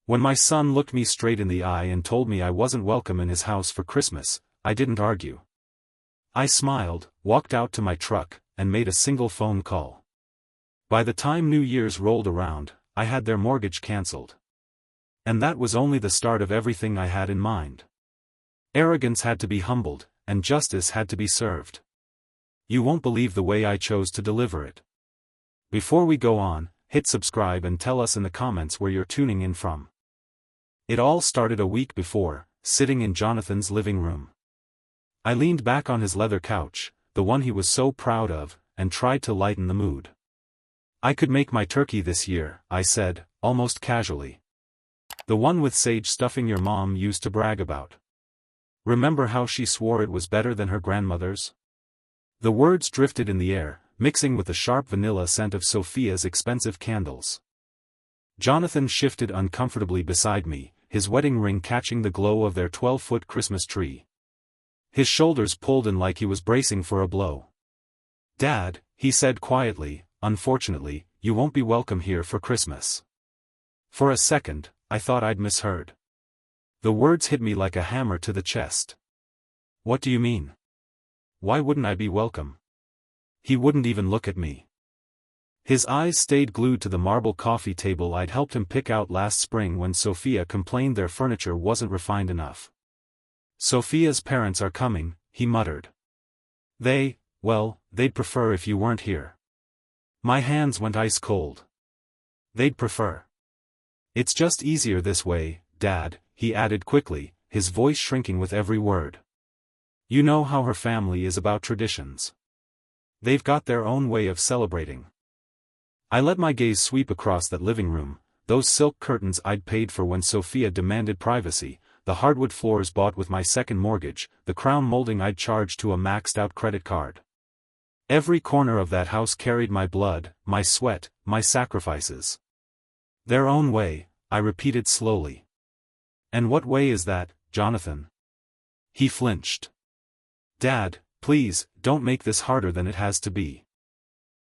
When my son looked me straight in the eye and told me I wasn't welcome in his house for Christmas, I didn't argue. I smiled, walked out to my truck, and made a single phone call. By the time New Year's rolled around, I had their mortgage cancelled. And that was only the start of everything I had in mind. Arrogance had to be humbled, and justice had to be served. You won't believe the way I chose to deliver it. Before we go on, hit subscribe and tell us in the comments where you're tuning in from. It all started a week before, sitting in Jonathan's living room. I leaned back on his leather couch, the one he was so proud of, and tried to lighten the mood. "I could make my turkey this year," I said, almost casually. "The one with sage stuffing your mom used to brag about. Remember how she swore it was better than her grandmother's?" The words drifted in the air, mixing with the sharp vanilla scent of Sophia's expensive candles. Jonathan shifted uncomfortably beside me, his wedding ring catching the glow of their 12-foot Christmas tree. His shoulders pulled in like he was bracing for a blow. "Dad," he said quietly, "unfortunately, you won't be welcome here for Christmas." For a second, I thought I'd misheard. The words hit me like a hammer to the chest. "What do you mean? Why wouldn't I be welcome?" He wouldn't even look at me. His eyes stayed glued to the marble coffee table I'd helped him pick out last spring when Sophia complained their furniture wasn't refined enough. "Sophia's parents are coming," he muttered. They'd prefer if you weren't here." My hands went ice cold. "They'd prefer. It's just easier this way, Dad," he added quickly, his voice shrinking with every word. "You know how her family is about traditions. They've got their own way of celebrating." I let my gaze sweep across that living room, those silk curtains I'd paid for when Sophia demanded privacy, the hardwood floors bought with my second mortgage, the crown molding I'd charged to a maxed-out credit card. Every corner of that house carried my blood, my sweat, my sacrifices. "Their own way," I repeated slowly. "And what way is that, Jonathan?" He flinched. "Dad, please, don't make this harder than it has to be."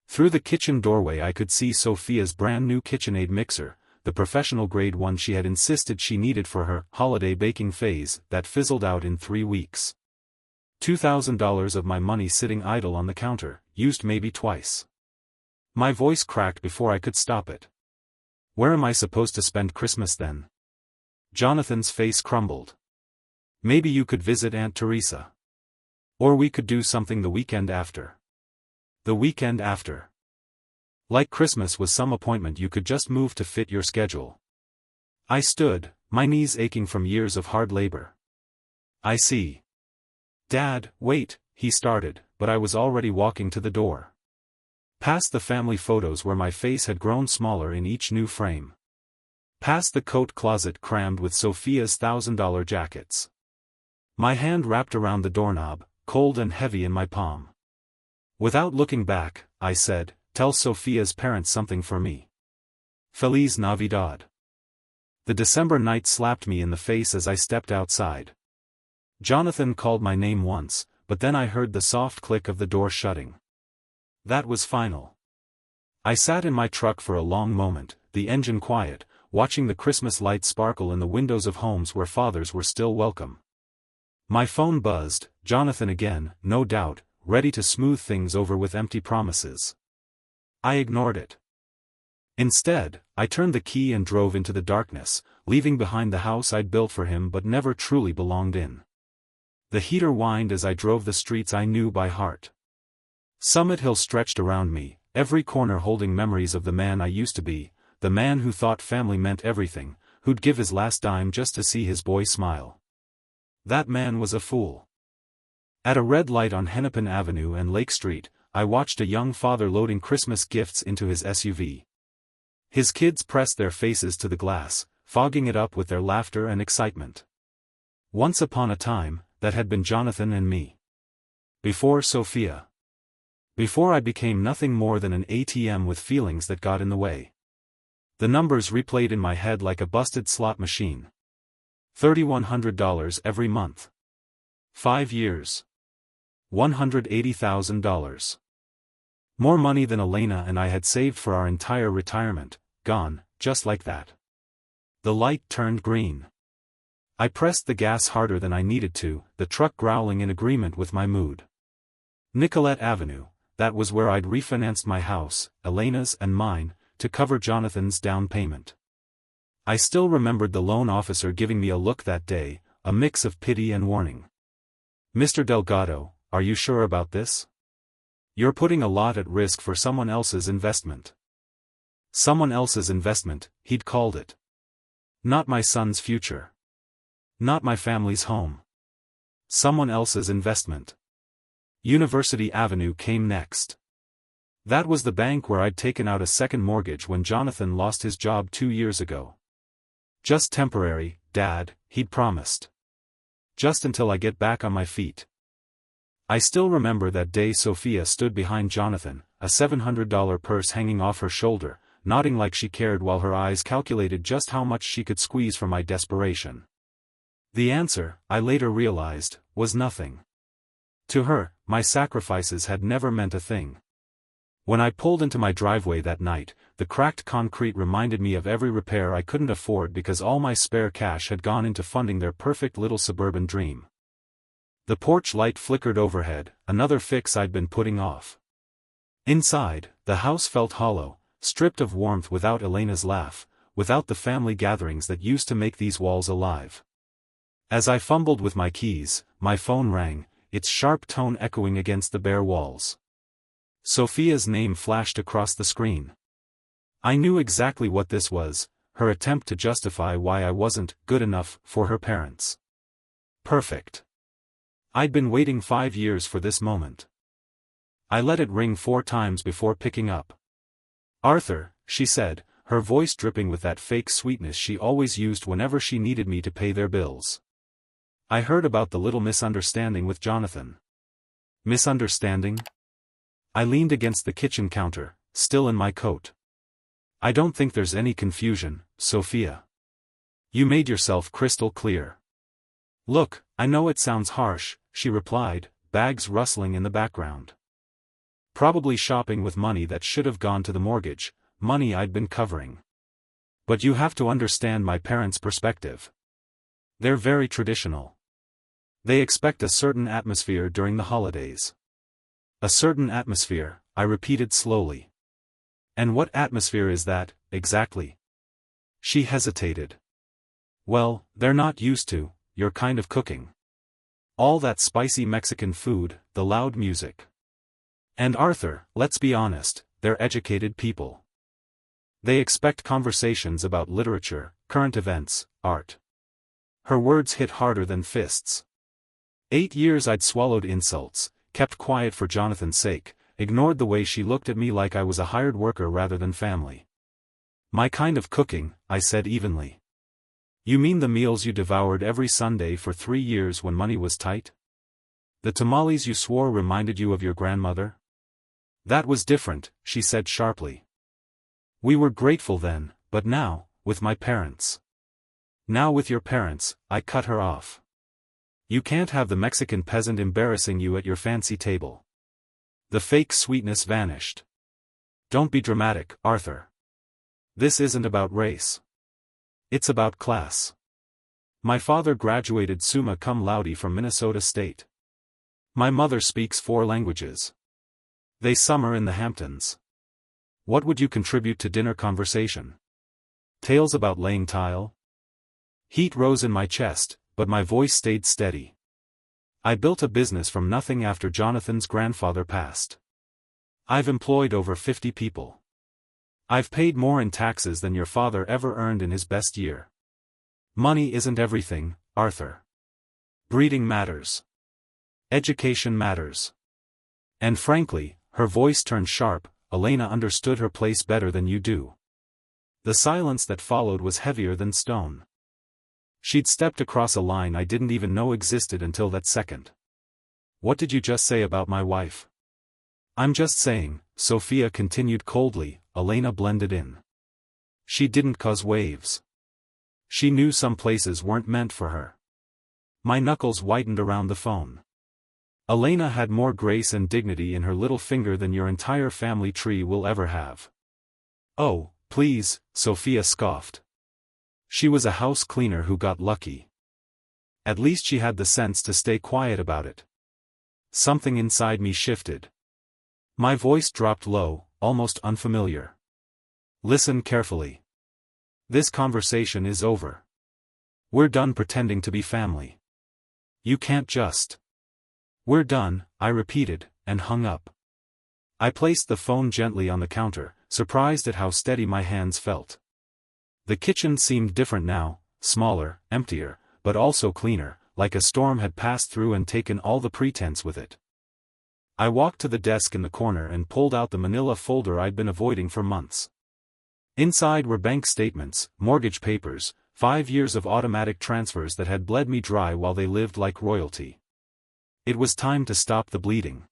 Through the kitchen doorway I could see Sophia's brand-new KitchenAid mixer, the professional-grade one she had insisted she needed for her holiday baking phase, that fizzled out in 3 weeks. $2,000 of my money sitting idle on the counter, used maybe twice. My voice cracked before I could stop it. "Where am I supposed to spend Christmas then?" Jonathan's face crumbled. "Maybe you could visit Aunt Teresa. Or we could do something the weekend after." The weekend after. Like Christmas was some appointment you could just move to fit your schedule. I stood, my knees aching from years of hard labor. "I see." "Dad, wait," he started, but I was already walking to the door. Past the family photos where my face had grown smaller in each new frame. Past the coat closet crammed with Sophia's $1,000 jackets. My hand wrapped around the doorknob, cold and heavy in my palm. Without looking back, I said, "Tell Sophia's parents something for me. Feliz Navidad." The December night slapped me in the face as I stepped outside. Jonathan called my name once, but then I heard the soft click of the door shutting. That was final. I sat in my truck for a long moment, the engine quiet, watching the Christmas lights sparkle in the windows of homes where fathers were still welcome. My phone buzzed, Jonathan again, no doubt, ready to smooth things over with empty promises. I ignored it. Instead, I turned the key and drove into the darkness, leaving behind the house I'd built for him but never truly belonged in. The heater whined as I drove the streets I knew by heart. Summit Hill stretched around me, every corner holding memories of the man I used to be, the man who thought family meant everything, who'd give his last dime just to see his boy smile. That man was a fool. At a red light on Hennepin Avenue and Lake Street, I watched a young father loading Christmas gifts into his SUV. His kids pressed their faces to the glass, fogging it up with their laughter and excitement. Once upon a time, that had been Jonathan and me. Before Sophia. Before I became nothing more than an ATM with feelings that got in the way. The numbers replayed in my head like a busted slot machine. $3,100 every month. 5 years. $180,000. More money than Elena and I had saved for our entire retirement, gone, just like that. The light turned green. I pressed the gas harder than I needed to, the truck growling in agreement with my mood. Nicollet Avenue, that was where I'd refinanced my house, Elena's and mine, to cover Jonathan's down payment. I still remembered the loan officer giving me a look that day, a mix of pity and warning. "Mr. Delgado, are you sure about this? You're putting a lot at risk for someone else's investment." Someone else's investment, he'd called it. Not my son's future. Not my family's home. Someone else's investment. University Avenue came next. That was the bank where I'd taken out a second mortgage when Jonathan lost his job 2 years ago. "Just temporary, Dad," he'd promised. "Just until I get back on my feet." I still remember that day Sophia stood behind Jonathan, a $700 purse hanging off her shoulder, nodding like she cared while her eyes calculated just how much she could squeeze from my desperation. The answer, I later realized, was nothing. To her, my sacrifices had never meant a thing. When I pulled into my driveway that night, the cracked concrete reminded me of every repair I couldn't afford because all my spare cash had gone into funding their perfect little suburban dream. The porch light flickered overhead, another fix I'd been putting off. Inside, the house felt hollow, stripped of warmth without Elena's laugh, without the family gatherings that used to make these walls alive. As I fumbled with my keys, my phone rang, its sharp tone echoing against the bare walls. Sophia's name flashed across the screen. I knew exactly what this was, her attempt to justify why I wasn't good enough for her parents. Perfect. I'd been waiting 5 years for this moment. I let it ring 4 times before picking up. "Arthur," she said, her voice dripping with that fake sweetness she always used whenever she needed me to pay their bills. "I heard about the little misunderstanding with Jonathan." "Misunderstanding?" I leaned against the kitchen counter, still in my coat. "I don't think there's any confusion, Sophia. You made yourself crystal clear." "Look, I know it sounds harsh," she replied, bags rustling in the background. "Probably shopping with money that should have gone to the mortgage, money I'd been covering. But you have to understand my parents' perspective. They're very traditional. They expect a certain atmosphere during the holidays." "A certain atmosphere," I repeated slowly. "And what atmosphere is that, exactly?" She hesitated. "Well, they're not used to your kind of cooking. All that spicy Mexican food, the loud music. And Arthur, let's be honest, they're educated people. They expect conversations about literature, current events, art." Her words hit harder than fists. 8 years I'd swallowed insults, kept quiet for Jonathan's sake, ignored the way she looked at me like I was a hired worker rather than family. "My kind of cooking," I said evenly. "You mean the meals you devoured every Sunday for 3 years when money was tight? The tamales you swore reminded you of your grandmother?" "That was different," she said sharply. "We were grateful then, but now, with my parents." "Now with your parents," I cut her off. "You can't have the Mexican peasant embarrassing you at your fancy table." The fake sweetness vanished. "Don't be dramatic, Arthur. This isn't about race. It's about class. My father graduated summa cum laude from Minnesota State. My mother speaks 4 languages. They summer in the Hamptons. What would you contribute to dinner conversation? Tales about laying tile?" Heat rose in my chest, but my voice stayed steady. "I built a business from nothing after Jonathan's grandfather passed. I've employed over 50 people. I've paid more in taxes than your father ever earned in his best year. Money isn't everything, Arthur. Breeding matters. Education matters. And frankly," her voice turned sharp, "Elena understood her place better than you do." The silence that followed was heavier than stone. She'd stepped across a line I didn't even know existed until that second. "What did you just say about my wife?" "I'm just saying," Sophia continued coldly, Elena blended in. "She didn't cause waves. She knew some places weren't meant for her." My knuckles whitened around the phone. "Elena had more grace and dignity in her little finger than your entire family tree will ever have." "Oh, please," Sophia scoffed. She was a house cleaner who got lucky. At least she had the sense to stay quiet about it. Something inside me shifted. My voice dropped low, almost unfamiliar. Listen carefully. This conversation is over. We're done pretending to be family. You can't just. We're done, I repeated, and hung up. I placed the phone gently on the counter, surprised at how steady my hands felt. The kitchen seemed different now, smaller, emptier, but also cleaner, like a storm had passed through and taken all the pretense with it. I walked to the desk in the corner and pulled out the manila folder I'd been avoiding for months. Inside were bank statements, mortgage papers, 5 years of automatic transfers that had bled me dry while they lived like royalty. It was time to stop the bleeding.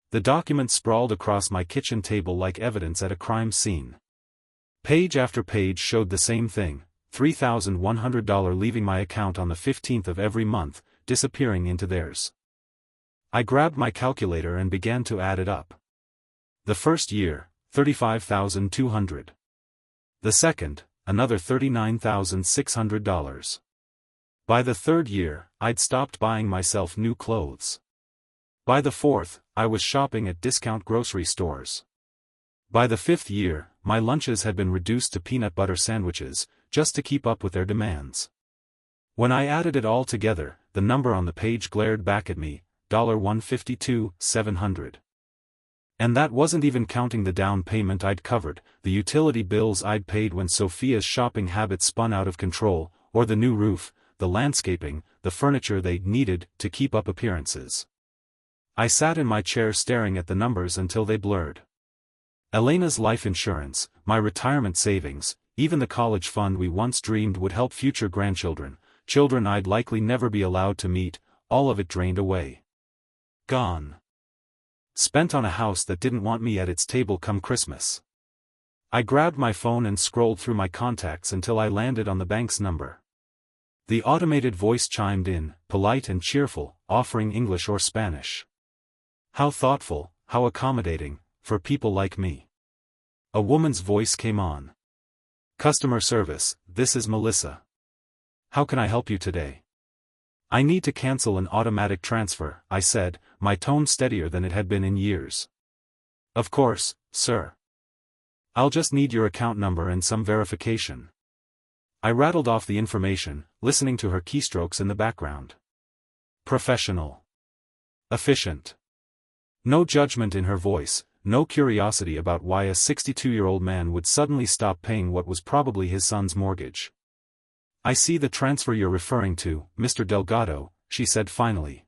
The documents sprawled across my kitchen table like evidence at a crime scene. Page after page showed the same thing, $3,100 leaving my account on the 15th of every month, disappearing into theirs. I grabbed my calculator and began to add it up. The first year, $35,200. The second, another $39,600. By the third year, I'd stopped buying myself new clothes. By the fourth, I was shopping at discount grocery stores. By the fifth year, my lunches had been reduced to peanut butter sandwiches, just to keep up with their demands. When I added it all together, the number on the page glared back at me, $152,700. And that wasn't even counting the down payment I'd covered, the utility bills I'd paid when Sophia's shopping habits spun out of control, or the new roof, the landscaping, the furniture they needed to keep up appearances. I sat in my chair staring at the numbers until they blurred. Elena's life insurance, my retirement savings, even the college fund we once dreamed would help future grandchildren, children I'd likely never be allowed to meet, all of it drained away. Gone. Spent on a house that didn't want me at its table come Christmas. I grabbed my phone and scrolled through my contacts until I landed on the bank's number. The automated voice chimed in, polite and cheerful, offering English or Spanish. How thoughtful, how accommodating, for people like me. A woman's voice came on. Customer service, this is Melissa. How can I help you today? I need to cancel an automatic transfer, I said, my tone steadier than it had been in years. Of course, sir. I'll just need your account number and some verification. I rattled off the information, listening to her keystrokes in the background. Professional. Efficient. No judgment in her voice, no curiosity about why a 62-year-old man would suddenly stop paying what was probably his son's mortgage. I see the transfer you're referring to, Mr. Delgado, she said finally.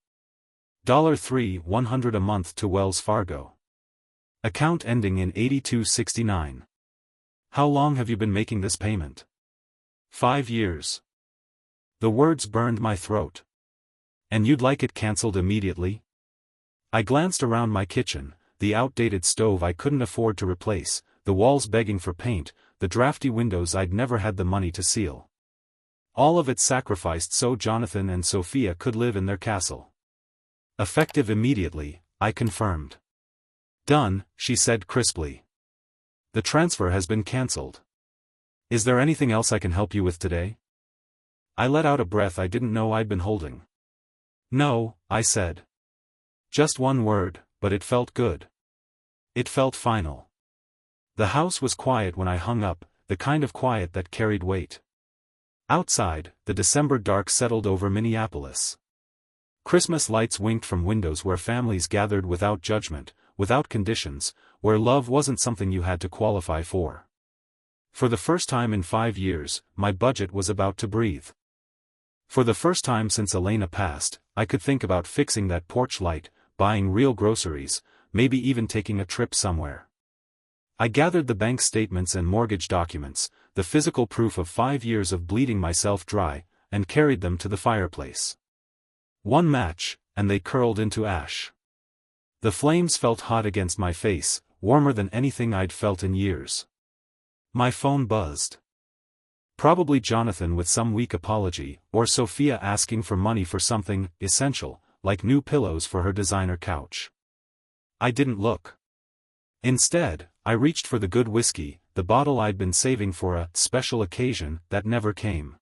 $3,100 a month to Wells Fargo. Account ending in 8269. How long have you been making this payment? 5 years. The words burned my throat. And you'd like it cancelled immediately? I glanced around my kitchen, the outdated stove I couldn't afford to replace, the walls begging for paint, the drafty windows I'd never had the money to seal. All of it sacrificed so Jonathan and Sophia could live in their castle. Effective immediately, I confirmed. Done, she said crisply. The transfer has been cancelled. Is there anything else I can help you with today? I let out a breath I didn't know I'd been holding. No, I said. Just one word, but it felt good. It felt final. The house was quiet when I hung up, the kind of quiet that carried weight. Outside, the December dark settled over Minneapolis. Christmas lights winked from windows where families gathered without judgment, without conditions, where love wasn't something you had to qualify for. For the first time in 5 years, my budget was about to breathe. For the first time since Elena passed, I could think about fixing that porch light, buying real groceries, maybe even taking a trip somewhere. I gathered the bank statements and mortgage documents, the physical proof of 5 years of bleeding myself dry, and carried them to the fireplace. One match, and they curled into ash. The flames felt hot against my face, warmer than anything I'd felt in years. My phone buzzed. Probably Jonathan with some weak apology, or Sophia asking for money for something essential, like new pillows for her designer couch. I didn't look. Instead, I reached for the good whiskey, the bottle I'd been saving for a special occasion that never came.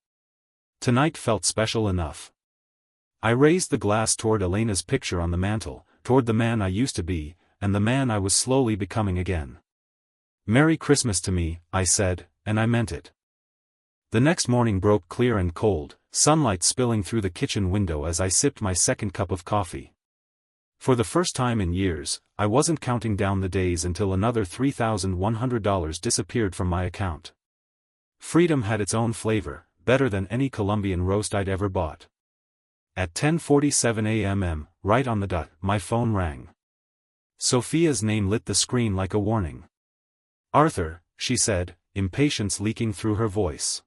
Tonight felt special enough. I raised the glass toward Elena's picture on the mantel, toward the man I used to be, and the man I was slowly becoming again. "Merry Christmas to me," I said, and I meant it. The next morning broke clear and cold, sunlight spilling through the kitchen window as I sipped my second cup of coffee. For the first time in years, I wasn't counting down the days until another $3,100 disappeared from my account. Freedom had its own flavor, better than any Colombian roast I'd ever bought. At 10:47 a.m., right on the dot, my phone rang. Sophia's name lit the screen like a warning. "Arthur," she said, impatience leaking through her voice.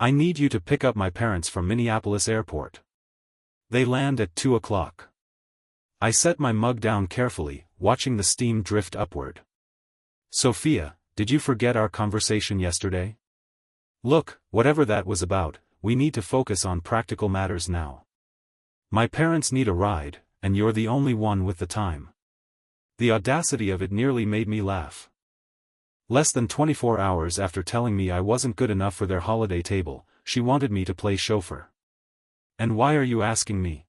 "I need you to pick up my parents from Minneapolis Airport. They land at 2 o'clock. I set my mug down carefully, watching the steam drift upward. "Sophia, did you forget our conversation yesterday? Look, whatever that was about, we need to focus on practical matters now. My parents need a ride, and you're the only one with the time." The audacity of it nearly made me laugh. Less than 24 hours after telling me I wasn't good enough for their holiday table, she wanted me to play chauffeur. "And why are you asking me?"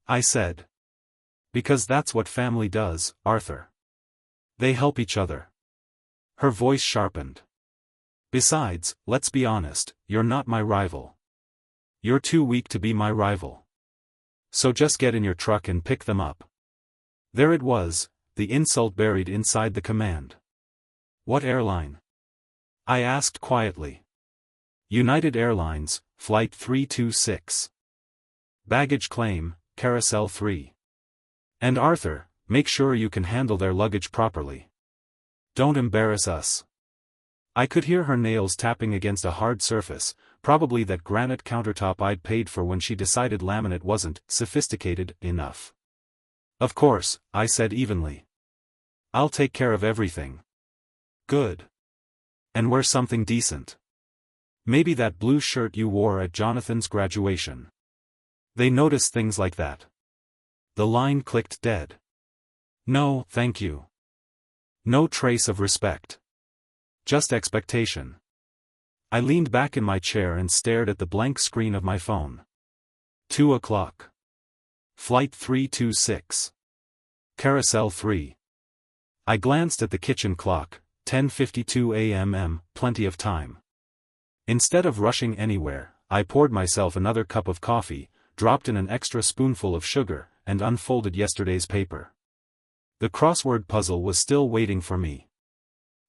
I said. "Because that's what family does, Arthur. They help each other." Her voice sharpened. "Besides, let's be honest, you're not my rival. You're too weak to be my rival. So just get in your truck and pick them up." There it was, the insult buried inside the command. "What airline?" I asked quietly. "United Airlines, Flight 326. Baggage claim, Carousel 3. And Arthur, make sure you can handle their luggage properly. Don't embarrass us." I could hear her nails tapping against a hard surface, probably that granite countertop I'd paid for when she decided laminate wasn't sophisticated enough. "Of course," I said evenly. "I'll take care of everything." "Good. And wear something decent. Maybe that blue shirt you wore at Jonathan's graduation. They notice things like that." The line clicked dead. "No, thank you." No trace of respect. Just expectation. I leaned back in my chair and stared at the blank screen of my phone. 2 o'clock. Flight 326. Carousel 3. I glanced at the kitchen clock, 10:52 a.m. Plenty of time. Instead of rushing anywhere, I poured myself another cup of coffee, dropped in an extra spoonful of sugar, and unfolded yesterday's paper. The crossword puzzle was still waiting for me.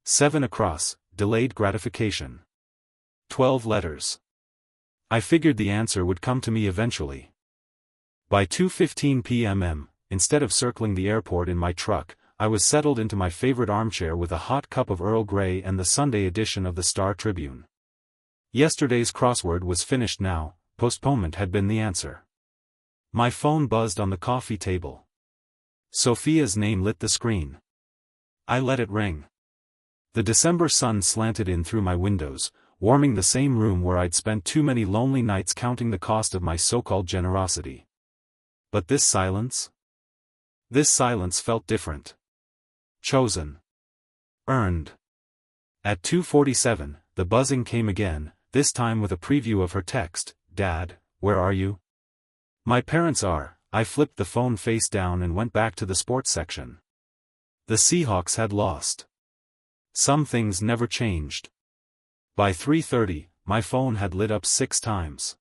7 across, delayed gratification. 12 letters. I figured the answer would come to me eventually. By 2:15 p.m., instead of circling the airport in my truck, I was settled into my favorite armchair with a hot cup of Earl Grey and the Sunday edition of the Star Tribune. Yesterday's crossword was finished now, postponement had been the answer. My phone buzzed on the coffee table. Sophia's name lit the screen. I let it ring. The December sun slanted in through my windows, warming the same room where I'd spent too many lonely nights counting the cost of my so-called generosity. But this silence? This silence felt different. Chosen. Earned. At 2:47, the buzzing came again, this time with a preview of her text, "Dad, where are you?" "My parents are." I flipped the phone face down and went back to the sports section. The Seahawks had lost. Some things never changed. By 3:30, my phone had lit up 6 times.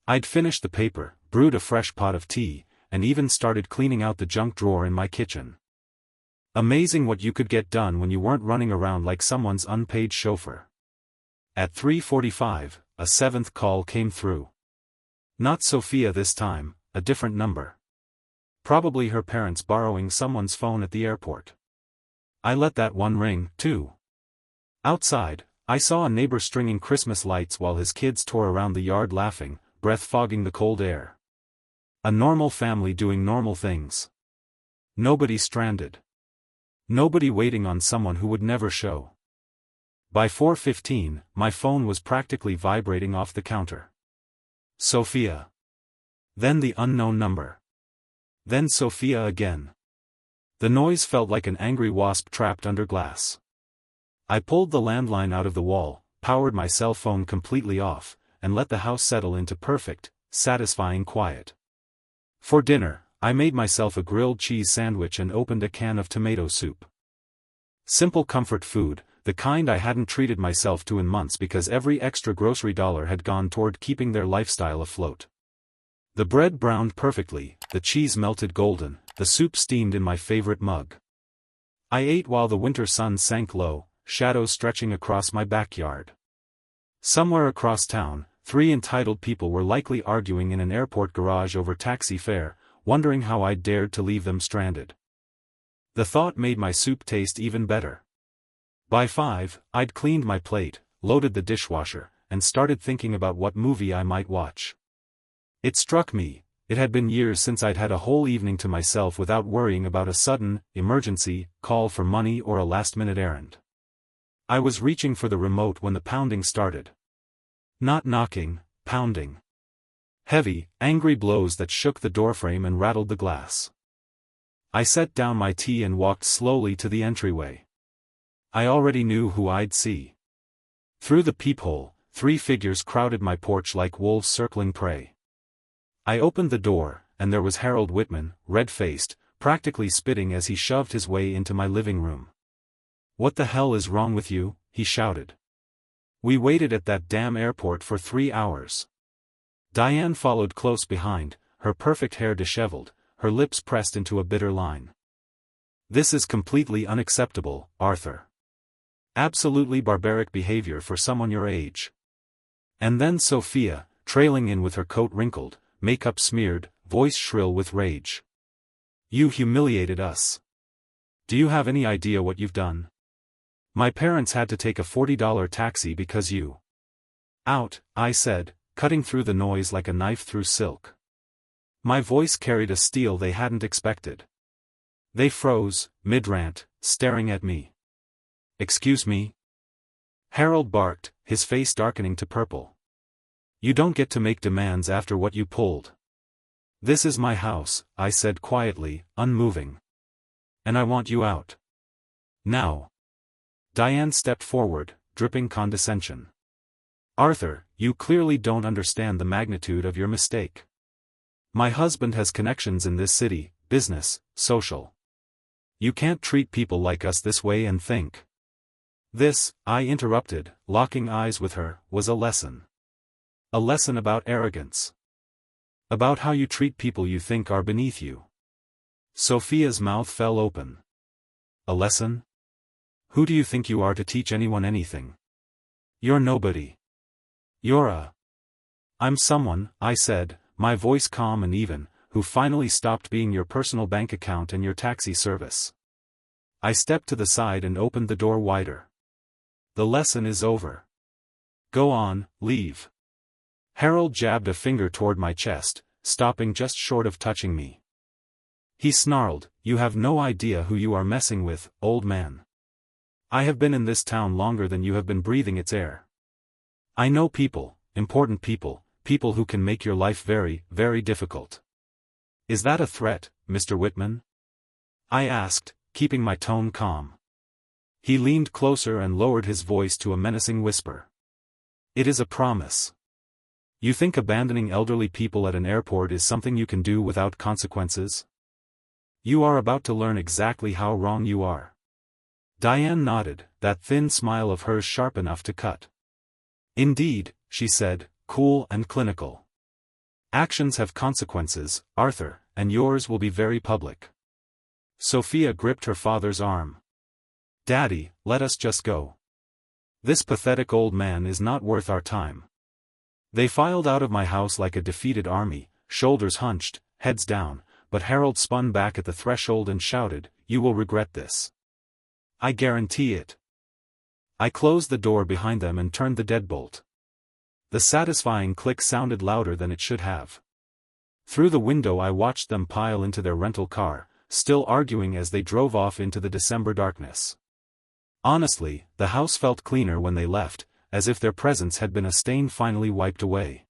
I'd finished the paper, brewed a fresh pot of tea, and even started cleaning out the junk drawer in my kitchen. Amazing what you could get done when you weren't running around like someone's unpaid chauffeur. At 3:45, a 7th call came through. Not Sophia this time, a different number. Probably her parents borrowing someone's phone at the airport. I let that one ring, too. Outside, I saw a neighbor stringing Christmas lights while his kids tore around the yard laughing, breath fogging the cold air. A normal family doing normal things. Nobody stranded. Nobody waiting on someone who would never show. By 4:15, my phone was practically vibrating off the counter. Sophia. Then the unknown number. Then Sophia again. The noise felt like an angry wasp trapped under glass. I pulled the landline out of the wall, powered my cell phone completely off, and let the house settle into perfect, satisfying quiet. For dinner, I made myself a grilled cheese sandwich and opened a can of tomato soup. Simple comfort food, the kind I hadn't treated myself to in months because every extra grocery dollar had gone toward keeping their lifestyle afloat. The bread browned perfectly, the cheese melted golden, the soup steamed in my favorite mug. I ate while the winter sun sank low, shadows stretching across my backyard. Somewhere across town, 3 entitled people were likely arguing in an airport garage over taxi fare, wondering how I dared to leave them stranded. The thought made my soup taste even better. By 5, I'd cleaned my plate, loaded the dishwasher, and started thinking about what movie I might watch. It struck me, it had been years since I'd had a whole evening to myself without worrying about a sudden, emergency, call for money or a last-minute errand. I was reaching for the remote when the pounding started. Not knocking, pounding. Heavy, angry blows that shook the doorframe and rattled the glass. I set down my tea and walked slowly to the entryway. I already knew who I'd see. Through the peephole, 3 figures crowded my porch like wolves circling prey. I opened the door, and there was Harold Whitman, red-faced, practically spitting as he shoved his way into my living room. "What the hell is wrong with you?" he shouted. "We waited at that damn airport for 3 hours." Diane followed close behind, her perfect hair disheveled, her lips pressed into a bitter line. "This is completely unacceptable, Arthur. Absolutely barbaric behavior for someone your age." And then Sophia, trailing in with her coat wrinkled, makeup smeared, voice shrill with rage. "You humiliated us. Do you have any idea what you've done? My parents had to take a $40 taxi because you." "Out," I said, cutting through the noise like a knife through silk. My voice carried a steel they hadn't expected. They froze, mid-rant, staring at me. "Excuse me?" Harold barked, his face darkening to purple. "You don't get to make demands after what you pulled." "This is my house," I said quietly, unmoving. "And I want you out. Now." Diane stepped forward, dripping condescension. "Arthur, you clearly don't understand the magnitude of your mistake. My husband has connections in this city, business, social. You can't treat people like us this way and think." This, I interrupted, locking eyes with her, was a lesson. A lesson about arrogance. About how you treat people you think are beneath you. Sophia's mouth fell open. "A lesson? Who do you think you are to teach anyone anything? You're nobody. I'm someone," I said, my voice calm and even, "who finally stopped being your personal bank account and your taxi service." I stepped to the side and opened the door wider. "The lesson is over. Go on, leave." Harold jabbed a finger toward my chest, stopping just short of touching me. He snarled, "You have no idea who you are messing with, old man. I have been in this town longer than you have been breathing its air. I know people, important people, people who can make your life very, very difficult." "Is that a threat, Mr. Whitman?" I asked, keeping my tone calm. He leaned closer and lowered his voice to a menacing whisper. "It is a promise. You think abandoning elderly people at an airport is something you can do without consequences? You are about to learn exactly how wrong you are." Diane nodded, that thin smile of hers sharp enough to cut. "Indeed," she said, cool and clinical. "Actions have consequences, Arthur, and yours will be very public." Sophia gripped her father's arm. "Daddy, let us just go. This pathetic old man is not worth our time." They filed out of my house like a defeated army, shoulders hunched, heads down, but Harold spun back at the threshold and shouted, "You will regret this. I guarantee it." I closed the door behind them and turned the deadbolt. The satisfying click sounded louder than it should have. Through the window I watched them pile into their rental car, still arguing as they drove off into the December darkness. Honestly, the house felt cleaner when they left, as if their presence had been a stain finally wiped away.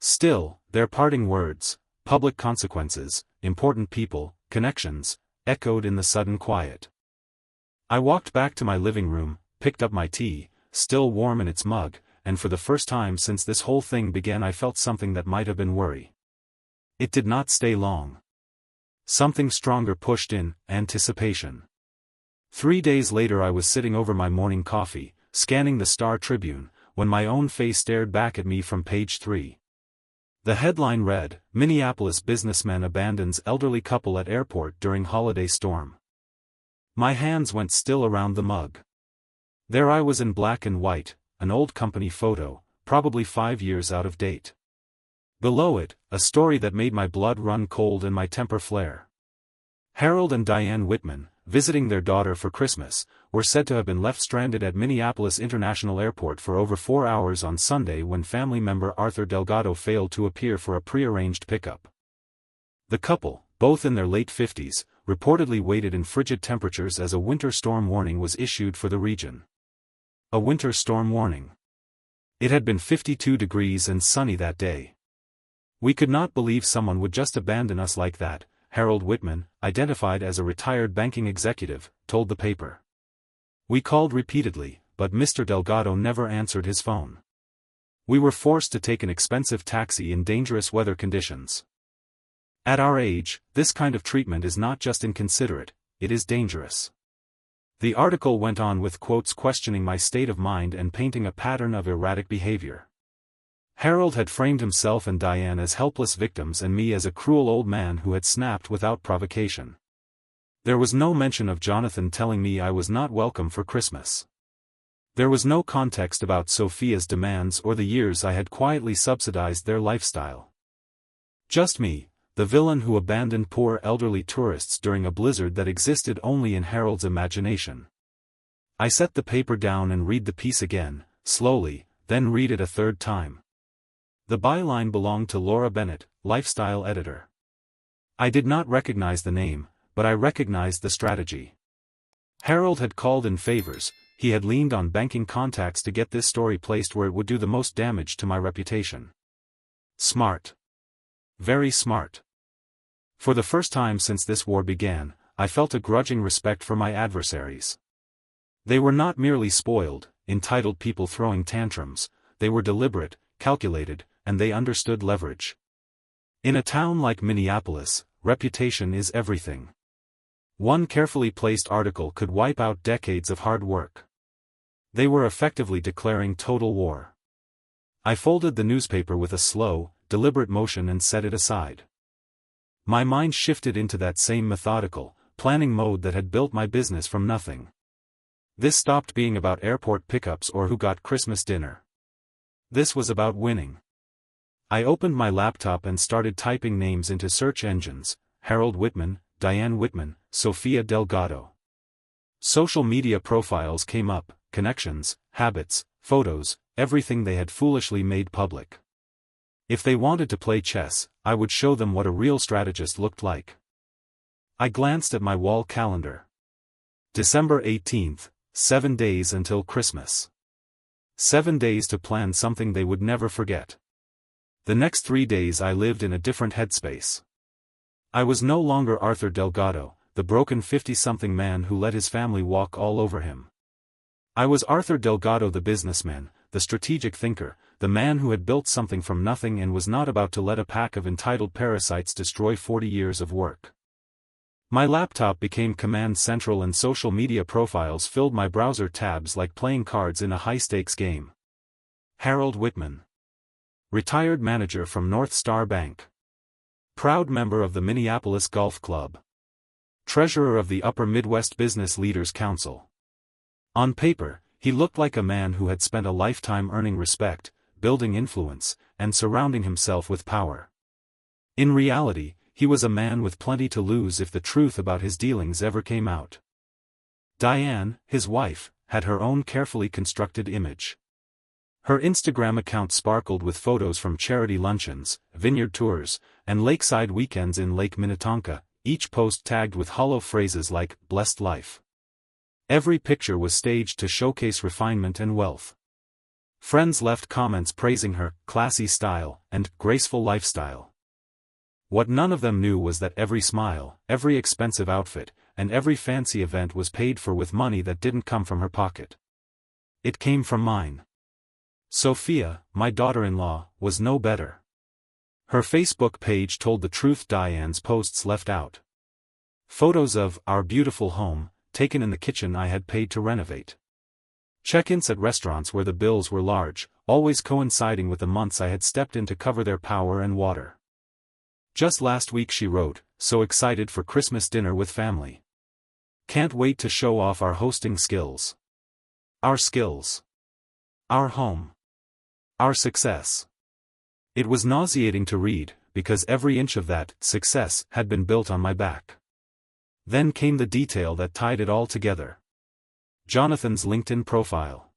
Still, their parting words, public consequences, important people, connections, echoed in the sudden quiet. I walked back to my living room, picked up my tea, still warm in its mug, and for the first time since this whole thing began I felt something that might have been worry. It did not stay long. Something stronger pushed in, anticipation. 3 days later I was sitting over my morning coffee, scanning the Star Tribune, when my own face stared back at me from page 3. The headline read, "Minneapolis businessman abandons elderly couple at airport during holiday storm." My hands went still around the mug. There I was in black and white, an old company photo, probably 5 years out of date. Below it, a story that made my blood run cold and my temper flare. Harold and Diane Whitman, visiting their daughter for Christmas, were said to have been left stranded at Minneapolis International Airport for over 4 hours on Sunday when family member Arthur Delgado failed to appear for a prearranged pickup. The couple, both in their late 50s, reportedly waited in frigid temperatures as a winter storm warning was issued for the region. A winter storm warning. It had been 52 degrees and sunny that day. "We could not believe someone would just abandon us like that," Harold Whitman, identified as a retired banking executive, told the paper. "We called repeatedly, but Mr. Delgado never answered his phone. We were forced to take an expensive taxi in dangerous weather conditions. At our age, this kind of treatment is not just inconsiderate, it is dangerous." The article went on with quotes questioning my state of mind and painting a pattern of erratic behavior. Harold had framed himself and Diane as helpless victims and me as a cruel old man who had snapped without provocation. There was no mention of Jonathan telling me I was not welcome for Christmas. There was no context about Sophia's demands or the years I had quietly subsidized their lifestyle. Just me, the villain who abandoned poor elderly tourists during a blizzard that existed only in Harold's imagination. I set the paper down and read the piece again, slowly, then read it a third time. The byline belonged to Laura Bennett, lifestyle editor. I did not recognize the name, but I recognized the strategy. Harold had called in favors, he had leaned on banking contacts to get this story placed where it would do the most damage to my reputation. Smart. Very smart. For the first time since this war began, I felt a grudging respect for my adversaries. They were not merely spoiled, entitled people throwing tantrums, they were deliberate, calculated, and they understood leverage. In a town like Minneapolis, reputation is everything. One carefully placed article could wipe out decades of hard work. They were effectively declaring total war. I folded the newspaper with a slow, deliberate motion and set it aside. My mind shifted into that same methodical, planning mode that had built my business from nothing. This stopped being about airport pickups or who got Christmas dinner. This was about winning. I opened my laptop and started typing names into search engines: Harold Whitman, Diane Whitman, Sophia Delgado. Social media profiles came up, connections, habits, photos, everything they had foolishly made public. If they wanted to play chess, I would show them what a real strategist looked like. I glanced at my wall calendar. December 18th, 7 days until Christmas. 7 days to plan something they would never forget. The next 3 days I lived in a different headspace. I was no longer Arthur Delgado, the broken 50-something man who let his family walk all over him. I was Arthur Delgado, the businessman, the strategic thinker, the man who had built something from nothing and was not about to let a pack of entitled parasites destroy 40 years of work. My laptop became command central and social media profiles filled my browser tabs like playing cards in a high-stakes game. Harold Whitman. Retired manager from North Star Bank. Proud member of the Minneapolis Golf Club. Treasurer of the Upper Midwest Business Leaders Council. On paper, he looked like a man who had spent a lifetime earning respect, building influence, and surrounding himself with power. In reality, he was a man with plenty to lose if the truth about his dealings ever came out. Diane, his wife, had her own carefully constructed image. Her Instagram account sparkled with photos from charity luncheons, vineyard tours, and lakeside weekends in Lake Minnetonka, each post tagged with hollow phrases like, "blessed life." Every picture was staged to showcase refinement and wealth. Friends left comments praising her classy style and graceful lifestyle. What none of them knew was that every smile, every expensive outfit, and every fancy event was paid for with money that didn't come from her pocket. It came from mine. Sophia, my daughter-in-law, was no better. Her Facebook page told the truth. Diane's posts left out photos of our beautiful home, taken in the kitchen I had paid to renovate. Check-ins at restaurants where the bills were large, always coinciding with the months I had stepped in to cover their power and water. Just last week, she wrote, so excited for Christmas dinner with family. Can't wait to show off our hosting skills. Our skills. Our home. Our success. It was nauseating to read, because every inch of that success had been built on my back. Then came the detail that tied it all together. Jonathan's LinkedIn profile.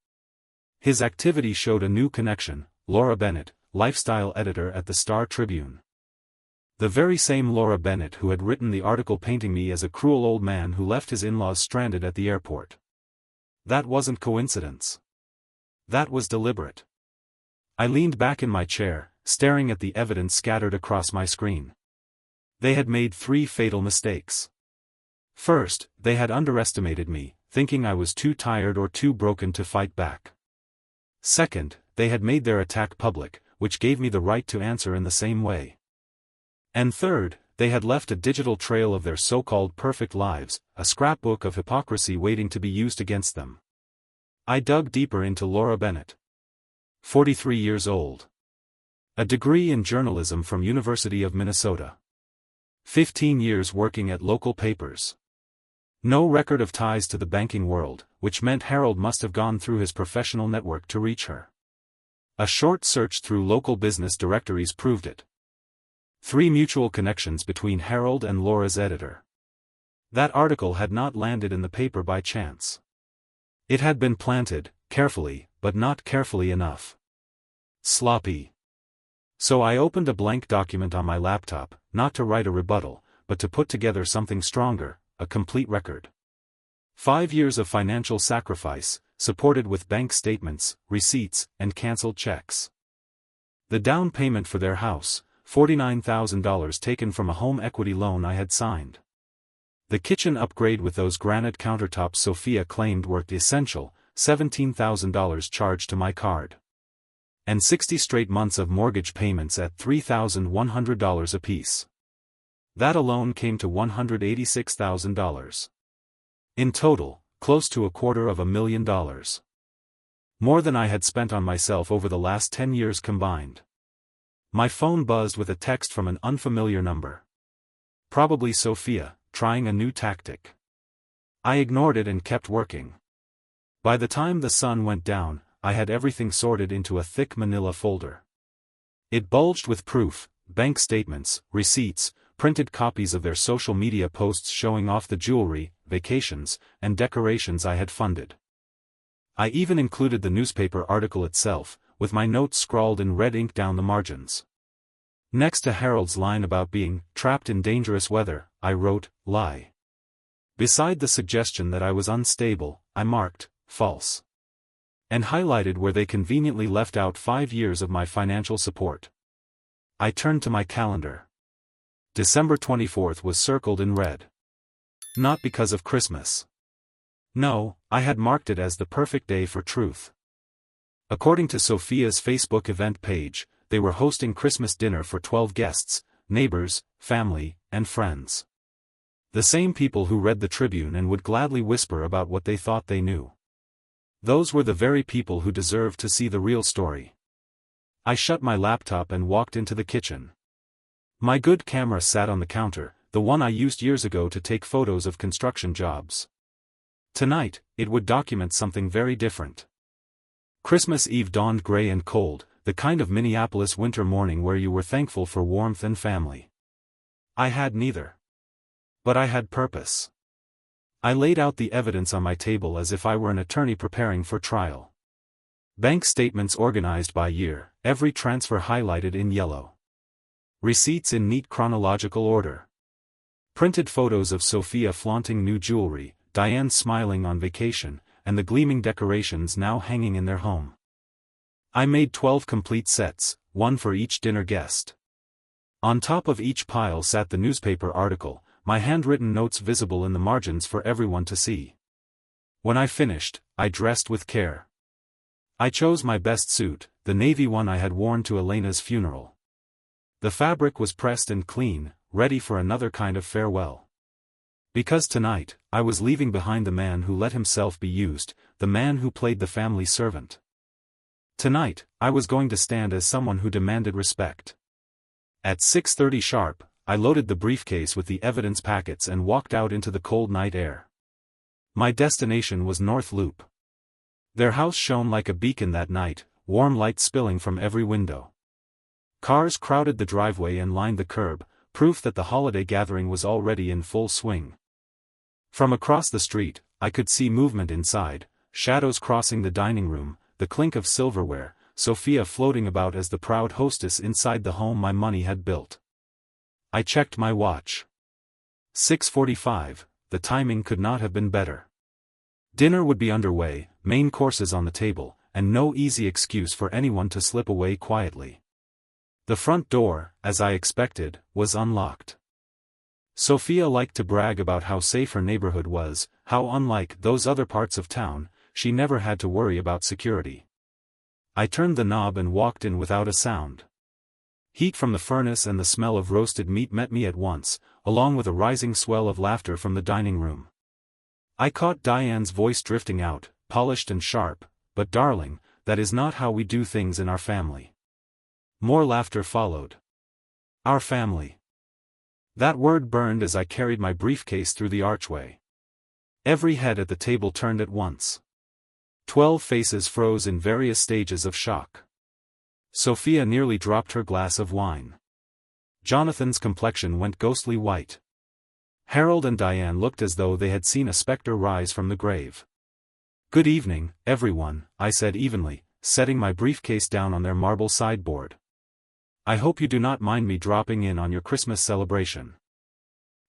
His activity showed a new connection, Laura Bennett, lifestyle editor at the Star Tribune. The very same Laura Bennett who had written the article painting me as a cruel old man who left his in-laws stranded at the airport. That wasn't coincidence. That was deliberate. I leaned back in my chair, staring at the evidence scattered across my screen. They had made 3 fatal mistakes. First, they had underestimated me, thinking I was too tired or too broken to fight back. Second, they had made their attack public, which gave me the right to answer in the same way. And third, they had left a digital trail of their so-called perfect lives, a scrapbook of hypocrisy waiting to be used against them. I dug deeper into Laura Bennett. 43 years old. A degree in journalism from University of Minnesota. 15 years working at local papers. No record of ties to the banking world, which meant Harold must have gone through his professional network to reach her. A short search through local business directories proved it. 3 mutual connections between Harold and Laura's editor. That article had not landed in the paper by chance. It had been planted, carefully, but not carefully enough. Sloppy. So I opened a blank document on my laptop, not to write a rebuttal, but to put together something stronger, a complete record. 5 years of financial sacrifice, supported with bank statements, receipts, and canceled checks. The down payment for their house, $49,000 taken from a home equity loan I had signed. The kitchen upgrade with those granite countertops Sophia claimed were essential, $17,000 charged to my card. And 60 straight months of mortgage payments at $3,100 apiece. That alone came to $186,000. In total, close to $250,000. More than I had spent on myself over the last 10 years combined. My phone buzzed with a text from an unfamiliar number. Probably Sophia, trying a new tactic. I ignored it and kept working. By the time the sun went down, I had everything sorted into a thick manila folder. It bulged with proof, bank statements, receipts, printed copies of their social media posts showing off the jewelry, vacations, and decorations I had funded. I even included the newspaper article itself, with my notes scrawled in red ink down the margins. Next to Harold's line about being trapped in dangerous weather, I wrote, lie. Beside the suggestion that I was unstable, I marked, false. And highlighted where they conveniently left out 5 years of my financial support. I turned to my calendar. December 24th was circled in red. Not because of Christmas. No, I had marked it as the perfect day for truth. According to Sophia's Facebook event page, they were hosting Christmas dinner for 12 guests, neighbors, family, and friends. The same people who read the Tribune and would gladly whisper about what they thought they knew. Those were the very people who deserved to see the real story. I shut my laptop and walked into the kitchen. My good camera sat on the counter, the one I used years ago to take photos of construction jobs. Tonight, it would document something very different. Christmas Eve dawned gray and cold, the kind of Minneapolis winter morning where you were thankful for warmth and family. I had neither. But I had purpose. I laid out the evidence on my table as if I were an attorney preparing for trial. Bank statements organized by year, every transfer highlighted in yellow. Receipts in neat chronological order. Printed photos of Sophia flaunting new jewelry, Diane smiling on vacation, and the gleaming decorations now hanging in their home. I made 12 complete sets, one for each dinner guest. On top of each pile sat the newspaper article, my handwritten notes visible in the margins for everyone to see. When I finished, I dressed with care. I chose my best suit, the navy one I had worn to Elena's funeral. The fabric was pressed and clean, ready for another kind of farewell. Because tonight, I was leaving behind the man who let himself be used, the man who played the family servant. Tonight, I was going to stand as someone who demanded respect. At 6:30 sharp, I loaded the briefcase with the evidence packets and walked out into the cold night air. My destination was North Loop. Their house shone like a beacon that night, warm light spilling from every window. Cars crowded the driveway and lined the curb, proof that the holiday gathering was already in full swing. From across the street, I could see movement inside, shadows crossing the dining room, the clink of silverware, Sophia floating about as the proud hostess inside the home my money had built. I checked my watch. 6:45, the timing could not have been better. Dinner would be underway, main courses on the table, and no easy excuse for anyone to slip away quietly. The front door, as I expected, was unlocked. Sophia liked to brag about how safe her neighborhood was, how unlike those other parts of town, she never had to worry about security. I turned the knob and walked in without a sound. Heat from the furnace and the smell of roasted meat met me at once, along with a rising swell of laughter from the dining room. I caught Diane's voice drifting out, polished and sharp, "But darling, that is not how we do things in our family." More laughter followed. Our family. That word burned as I carried my briefcase through the archway. Every head at the table turned at once. 12 faces froze in various stages of shock. Sophia nearly dropped her glass of wine. Jonathan's complexion went ghostly white. Harold and Diane looked as though they had seen a specter rise from the grave. "Good evening, everyone," I said evenly, setting my briefcase down on their marble sideboard. "I hope you do not mind me dropping in on your Christmas celebration."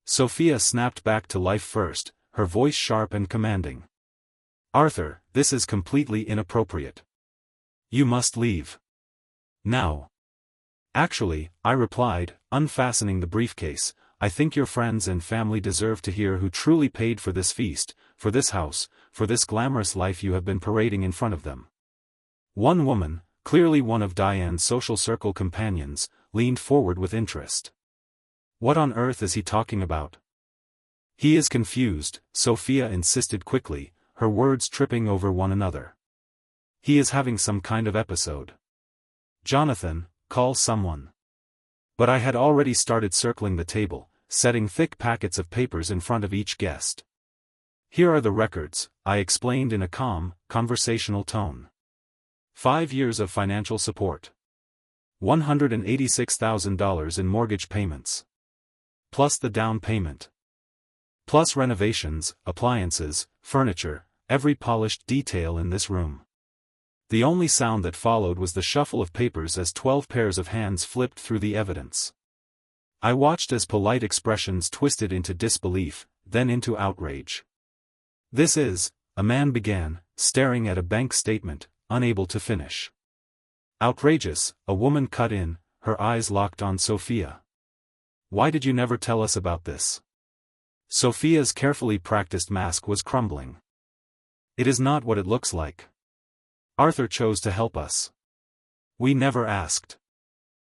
Sophia snapped back to life first, her voice sharp and commanding. "Arthur, this is completely inappropriate. You must leave. Now." "Actually," I replied, unfastening the briefcase, "I think your friends and family deserve to hear who truly paid for this feast, for this house, for this glamorous life you have been parading in front of them." One woman, clearly one of Diane's social circle companions, leaned forward with interest. "What on earth is he talking about?" "He is confused," Sophia insisted quickly, her words tripping over one another. "He is having some kind of episode. Jonathan, call someone." But I had already started circling the table, setting thick packets of papers in front of each guest. "Here are the records," I explained in a calm, conversational tone. 5 years of financial support. $186,000 in mortgage payments. Plus the down payment. Plus renovations, appliances, furniture, every polished detail in this room. The only sound that followed was the shuffle of papers as 12 pairs of hands flipped through the evidence. I watched as polite expressions twisted into disbelief, then into outrage. "This is," a man began, staring at a bank statement, unable to finish. "Outrageous," a woman cut in, her eyes locked on Sophia. "Why did you never tell us about this?" Sophia's carefully practiced mask was crumbling. "It is not what it looks like. Arthur chose to help us. We never asked."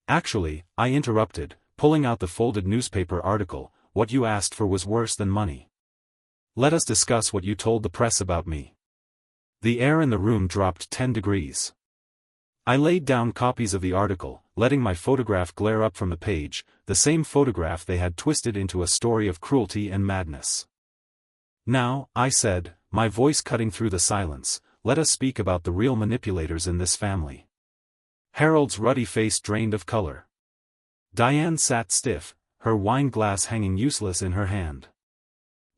"Actually," I interrupted, pulling out the folded newspaper article, "what you asked for was worse than money. Let us discuss what you told the press about me." The air in the room dropped 10 degrees. I laid down copies of the article, letting my photograph glare up from the page, the same photograph they had twisted into a story of cruelty and madness. "Now," I said, my voice cutting through the silence, "let us speak about the real manipulators in this family." Harold's ruddy face drained of color. Diane sat stiff, her wine glass hanging useless in her hand.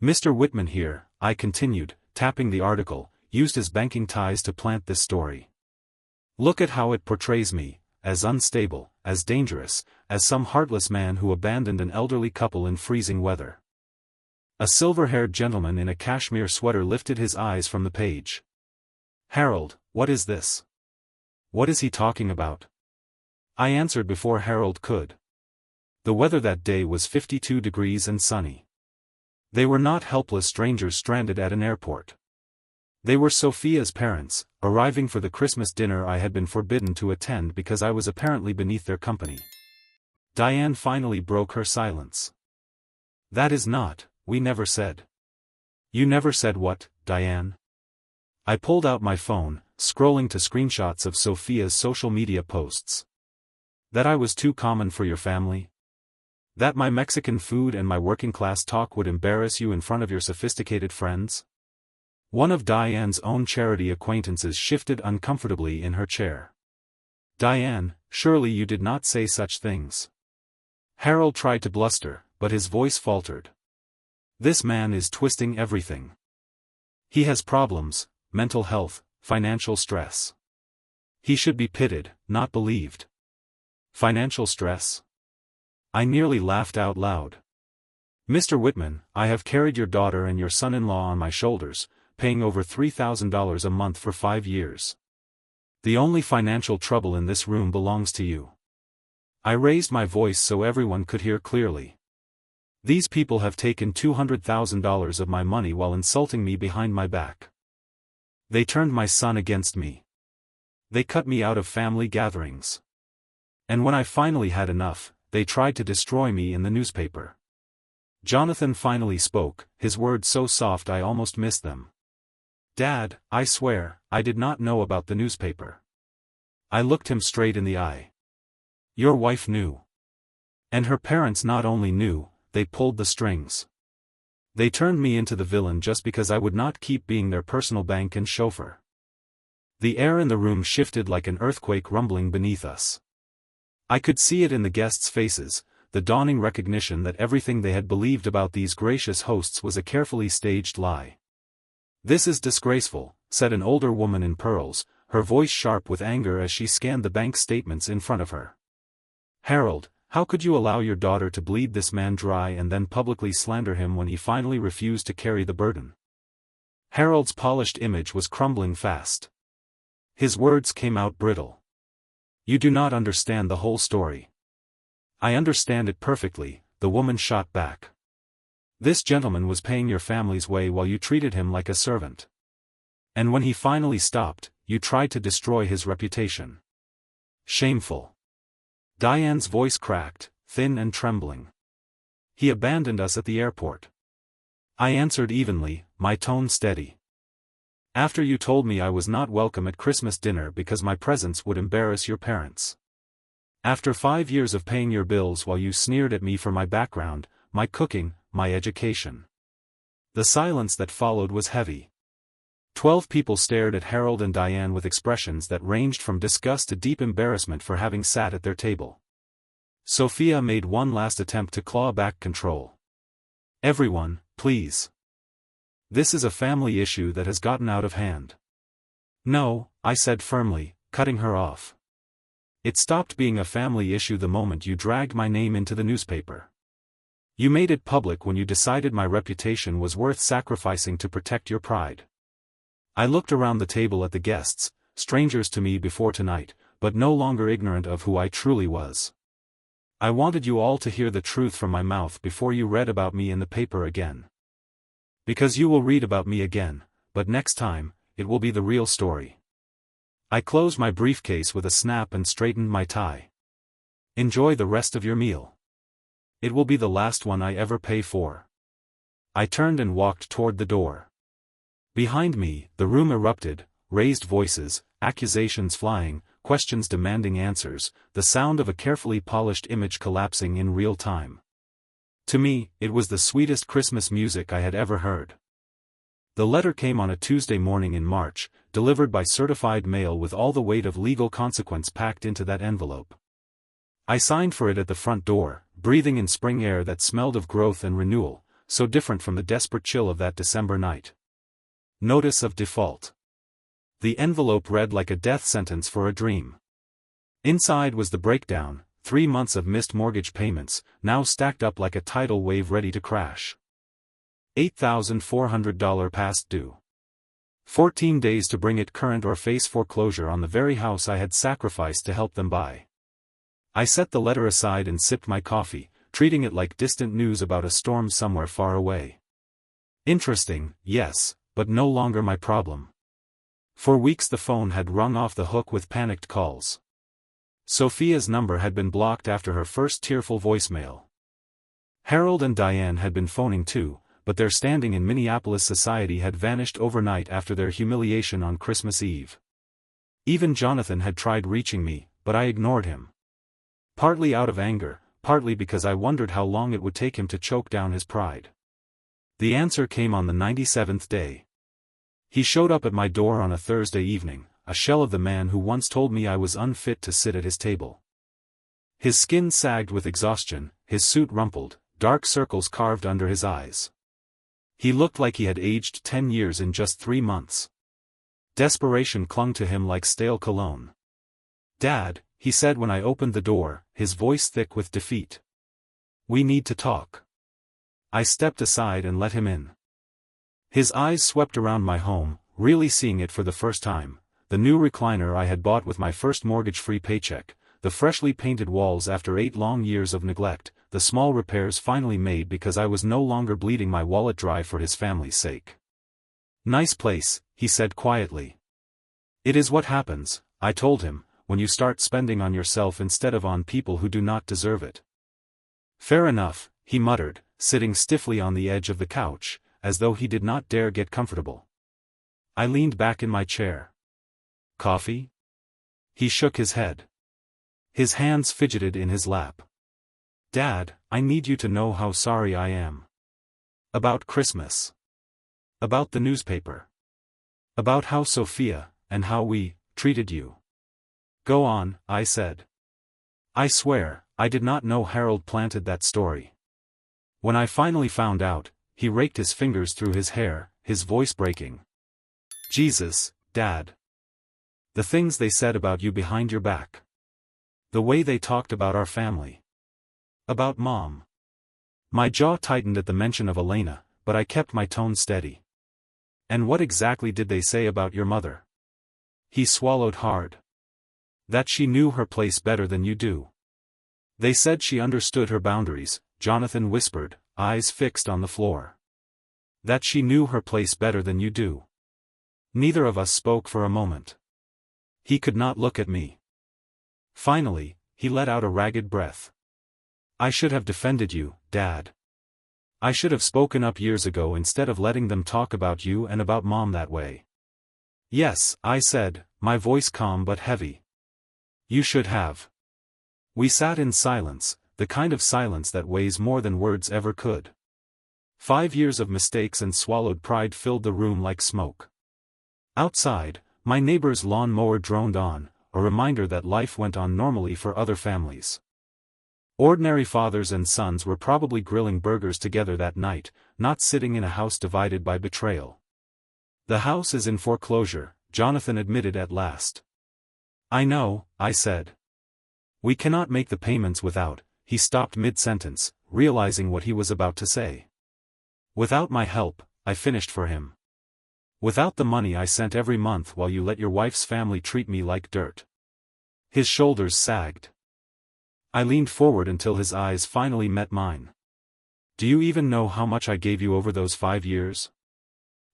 "Mr. Whitman here," I continued, tapping the article, "used his banking ties to plant this story. Look at how it portrays me, as unstable, as dangerous, as some heartless man who abandoned an elderly couple in freezing weather." A silver-haired gentleman in a cashmere sweater lifted his eyes from the page. "Harold, what is this? What is he talking about?" I answered before Harold could. The weather that day was 52 degrees and sunny. They were not helpless strangers stranded at an airport. They were Sophia's parents, arriving for the Christmas dinner I had been forbidden to attend because I was apparently beneath their company. Diane finally broke her silence. "That is not, we never said." "You never said what, Diane?" I pulled out my phone, scrolling to screenshots of Sophia's social media posts. "That I was too common for your family? That my Mexican food and my working-class talk would embarrass you in front of your sophisticated friends?" One of Diane's own charity acquaintances shifted uncomfortably in her chair. "Diane, surely you did not say such things." Harold tried to bluster, but his voice faltered. "This man is twisting everything. He has problems, mental health, financial stress. He should be pitied, not believed." "Financial stress?" I nearly laughed out loud. "Mr. Whitman, I have carried your daughter and your son-in-law on my shoulders, paying over $3,000 a month for 5 years. The only financial trouble in this room belongs to you." I raised my voice so everyone could hear clearly. "These people have taken $200,000 of my money while insulting me behind my back. They turned my son against me. They cut me out of family gatherings. And when I finally had enough, they tried to destroy me in the newspaper." Jonathan finally spoke, his words so soft I almost missed them. "Dad, I swear, I did not know about the newspaper." I looked him straight in the eye. "Your wife knew. And her parents not only knew, they pulled the strings. They turned me into the villain just because I would not keep being their personal bank and chauffeur." The air in the room shifted like an earthquake rumbling beneath us. I could see it in the guests' faces, the dawning recognition that everything they had believed about these gracious hosts was a carefully staged lie. "This is disgraceful," said an older woman in pearls, her voice sharp with anger as she scanned the bank statements in front of her. "Harold, how could you allow your daughter to bleed this man dry and then publicly slander him when he finally refused to carry the burden?" Harold's polished image was crumbling fast. His words came out brittle. "You do not understand the whole story." "I understand it perfectly," the woman shot back. "This gentleman was paying your family's way while you treated him like a servant. And when he finally stopped, you tried to destroy his reputation. Shameful." Diane's voice cracked, thin and trembling. "He abandoned us at the airport." I answered evenly, my tone steady. "After you told me I was not welcome at Christmas dinner because my presence would embarrass your parents. After 5 years of paying your bills while you sneered at me for my background, my cooking, my education." The silence that followed was heavy. 12 people stared at Harold and Diane with expressions that ranged from disgust to deep embarrassment for having sat at their table. Sophia made one last attempt to claw back control. "Everyone, please. This is a family issue that has gotten out of hand." "No," I said firmly, cutting her off. "It stopped being a family issue the moment you dragged my name into the newspaper. You made it public when you decided my reputation was worth sacrificing to protect your pride." I looked around the table at the guests, strangers to me before tonight, but no longer ignorant of who I truly was. "I wanted you all to hear the truth from my mouth before you read about me in the paper again. Because you will read about me again, but next time, it will be the real story." I closed my briefcase with a snap and straightened my tie. "Enjoy the rest of your meal. It will be the last one I ever pay for." I turned and walked toward the door. Behind me, the room erupted, raised voices, accusations flying, questions demanding answers, the sound of a carefully polished image collapsing in real time. To me, it was the sweetest Christmas music I had ever heard. The letter came on a Tuesday morning in March, delivered by certified mail with all the weight of legal consequence packed into that envelope. I signed for it at the front door, breathing in spring air that smelled of growth and renewal, so different from the desperate chill of that December night. Notice of default. The envelope read like a death sentence for a dream. Inside was the breakdown: 3 months of missed mortgage payments, now stacked up like a tidal wave ready to crash. $8,400 past due. 14 days to bring it current or face foreclosure on the very house I had sacrificed to help them buy. I set the letter aside and sipped my coffee, treating it like distant news about a storm somewhere far away. Interesting, yes, but no longer my problem. For weeks the phone had rung off the hook with panicked calls. Sophia's number had been blocked after her first tearful voicemail. Harold and Diane had been phoning too, but their standing in Minneapolis society had vanished overnight after their humiliation on Christmas Eve. Even Jonathan had tried reaching me, but I ignored him. Partly out of anger, partly because I wondered how long it would take him to choke down his pride. The answer came on the 97th day. He showed up at my door on a Thursday evening, a shell of the man who once told me I was unfit to sit at his table. His skin sagged with exhaustion, his suit rumpled, dark circles carved under his eyes. He looked like he had aged 10 years in just 3 months. Desperation clung to him like stale cologne. "Dad," he said when I opened the door, his voice thick with defeat. "We need to talk." I stepped aside and let him in. His eyes swept around my home, really seeing it for the first time, the new recliner I had bought with my first mortgage-free paycheck, the freshly painted walls after 8 long years of neglect, the small repairs finally made because I was no longer bleeding my wallet dry for his family's sake. "Nice place," he said quietly. "It is what happens," I told him, "when you start spending on yourself instead of on people who do not deserve it." "Fair enough," he muttered, sitting stiffly on the edge of the couch, as though he did not dare get comfortable. I leaned back in my chair. "Coffee?" He shook his head. His hands fidgeted in his lap. "Dad, I need you to know how sorry I am. About Christmas. About the newspaper. About how Sophia, and how we, treated you." "Go on," I said. I swear, I did not know Harold planted that story. When I finally found out, he raked his fingers through his hair, his voice breaking. "Jesus, Dad. The things they said about you behind your back. The way they talked about our family. About Mom." My jaw tightened at the mention of Elena, but I kept my tone steady. "And what exactly did they say about your mother?" He swallowed hard. "That she knew her place better than you do. They said she understood her boundaries," Jonathan whispered, eyes fixed on the floor. "That she knew her place better than you do." Neither of us spoke for a moment. He could not look at me. Finally, he let out a ragged breath. "I should have defended you, Dad. I should have spoken up years ago instead of letting them talk about you and about Mom that way." "Yes," I said, my voice calm but heavy. "You should have." We sat in silence, the kind of silence that weighs more than words ever could. 5 years of mistakes and swallowed pride filled the room like smoke. Outside, my neighbor's lawn mower droned on, a reminder that life went on normally for other families. Ordinary fathers and sons were probably grilling burgers together that night, not sitting in a house divided by betrayal. "The house is in foreclosure," Jonathan admitted at last. "I know," I said. "We cannot make the payments without," he stopped mid-sentence, realizing what he was about to say. "Without my help," I finished for him. "Without the money I sent every month while you let your wife's family treat me like dirt." His shoulders sagged. I leaned forward until his eyes finally met mine. "Do you even know how much I gave you over those 5 years?"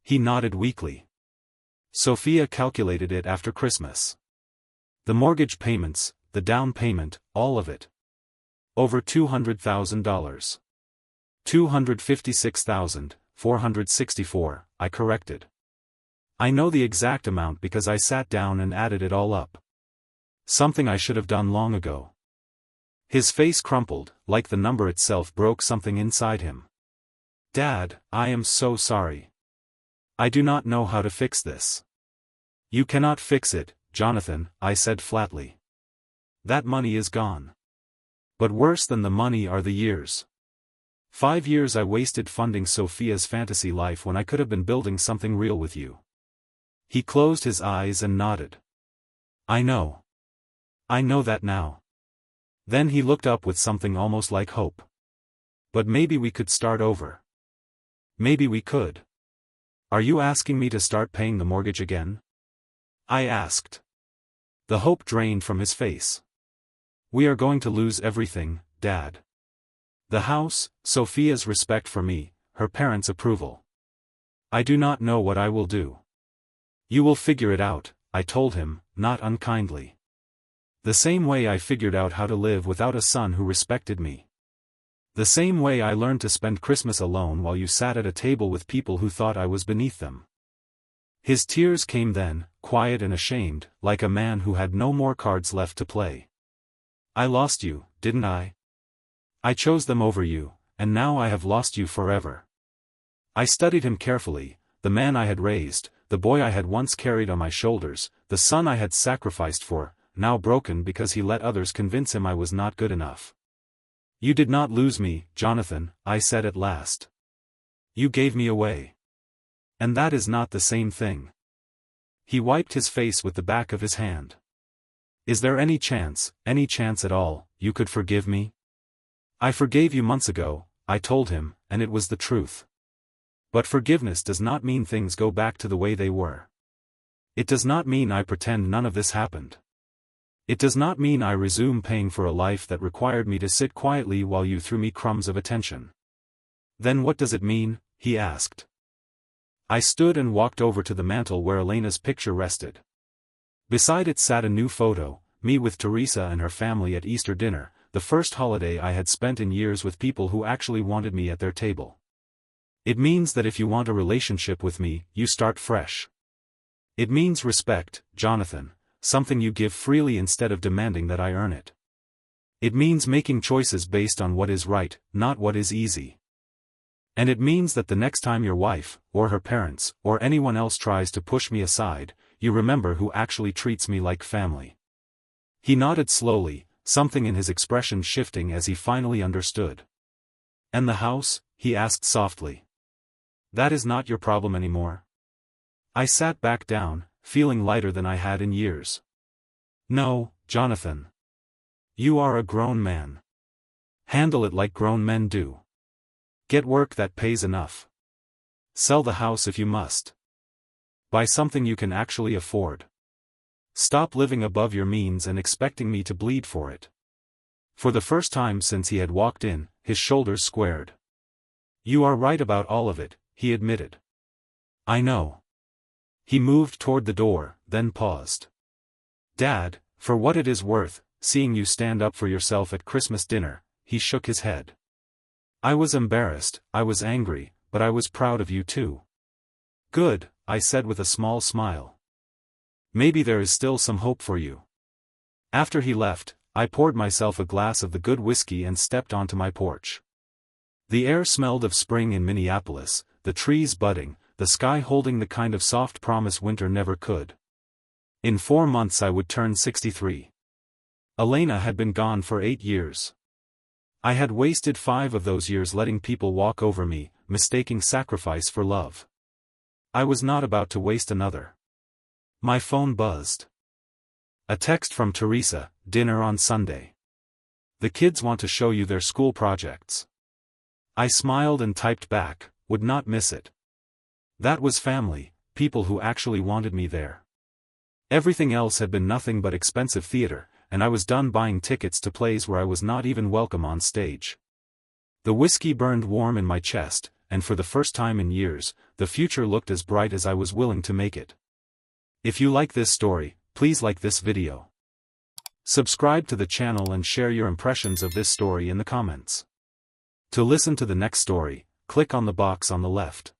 He nodded weakly. "Sophia calculated it after Christmas. The mortgage payments, the down payment, all of it. Over $200,000. $256,464, I corrected. I know the exact amount because I sat down and added it all up. Something I should have done long ago." His face crumpled, like the number itself broke something inside him. "Dad, I am so sorry. I do not know how to fix this." "You cannot fix it, Jonathan," I said flatly. "That money is gone. But worse than the money are the years. 5 years I wasted funding Sophia's fantasy life when I could have been building something real with you." He closed his eyes and nodded. "I know. I know that now." Then he looked up with something almost like hope. "But maybe we could start over. Maybe we could." "Are you asking me to start paying the mortgage again?" I asked. The hope drained from his face. "We are going to lose everything, Dad. The house, Sophia's respect for me, her parents' approval. I do not know what I will do. You will figure it out, I told him, not unkindly. The same way I figured out how to live without a son who respected me. The same way I learned to spend Christmas alone while you sat at a table with people who thought I was beneath them. His tears came then, quiet and ashamed, like a man who had no more cards left to play. I lost you, didn't I? I chose them over you, and now I have lost you forever. I studied him carefully, the man I had raised, the boy I had once carried on my shoulders, the son I had sacrificed for, now broken because he let others convince him I was not good enough. You did not lose me, Jonathan, I said at last. You gave me away. And that is not the same thing. He wiped his face with the back of his hand. Is there any chance at all, you could forgive me? I forgave you months ago, I told him, and it was the truth. But forgiveness does not mean things go back to the way they were. It does not mean I pretend none of this happened. It does not mean I resume paying for a life that required me to sit quietly while you threw me crumbs of attention. Then what does it mean? He asked. I stood and walked over to the mantel where Elena's picture rested. Beside it sat a new photo, me with Teresa and her family at Easter dinner, the first holiday I had spent in years with people who actually wanted me at their table. It means that if you want a relationship with me, you start fresh. It means respect, Jonathan, something you give freely instead of demanding that I earn it. It means making choices based on what is right, not what is easy. And it means that the next time your wife, or her parents, or anyone else tries to push me aside, you remember who actually treats me like family. He nodded slowly, something in his expression shifting as he finally understood. And the house? He asked softly. That is not your problem anymore? I sat back down, feeling lighter than I had in years. No, Jonathan. You are a grown man. Handle it like grown men do. Get work that pays enough. Sell the house if you must. Buy something you can actually afford. Stop living above your means and expecting me to bleed for it. For the first time since he had walked in, his shoulders squared. You are right about all of it, he admitted. I know. He moved toward the door, then paused. Dad, for what it is worth, seeing you stand up for yourself at Christmas dinner, he shook his head. I was embarrassed, I was angry, but I was proud of you too. Good, I said with a small smile. Maybe there is still some hope for you. After he left, I poured myself a glass of the good whiskey and stepped onto my porch. The air smelled of spring in Minneapolis, the trees budding, the sky holding the kind of soft promise winter never could. In 4 months I would turn 63. Elena had been gone for 8 years. I had wasted 5 of those years letting people walk over me, mistaking sacrifice for love. I was not about to waste another. My phone buzzed. A text from Teresa, dinner on Sunday. The kids want to show you their school projects. I smiled and typed back, would not miss it. That was family, people who actually wanted me there. Everything else had been nothing but expensive theater, and I was done buying tickets to plays where I was not even welcome on stage. The whiskey burned warm in my chest, and for the first time in years, the future looked as bright as I was willing to make it. If you like this story, please like this video. Subscribe to the channel and share your impressions of this story in the comments. To listen to the next story, click on the box on the left.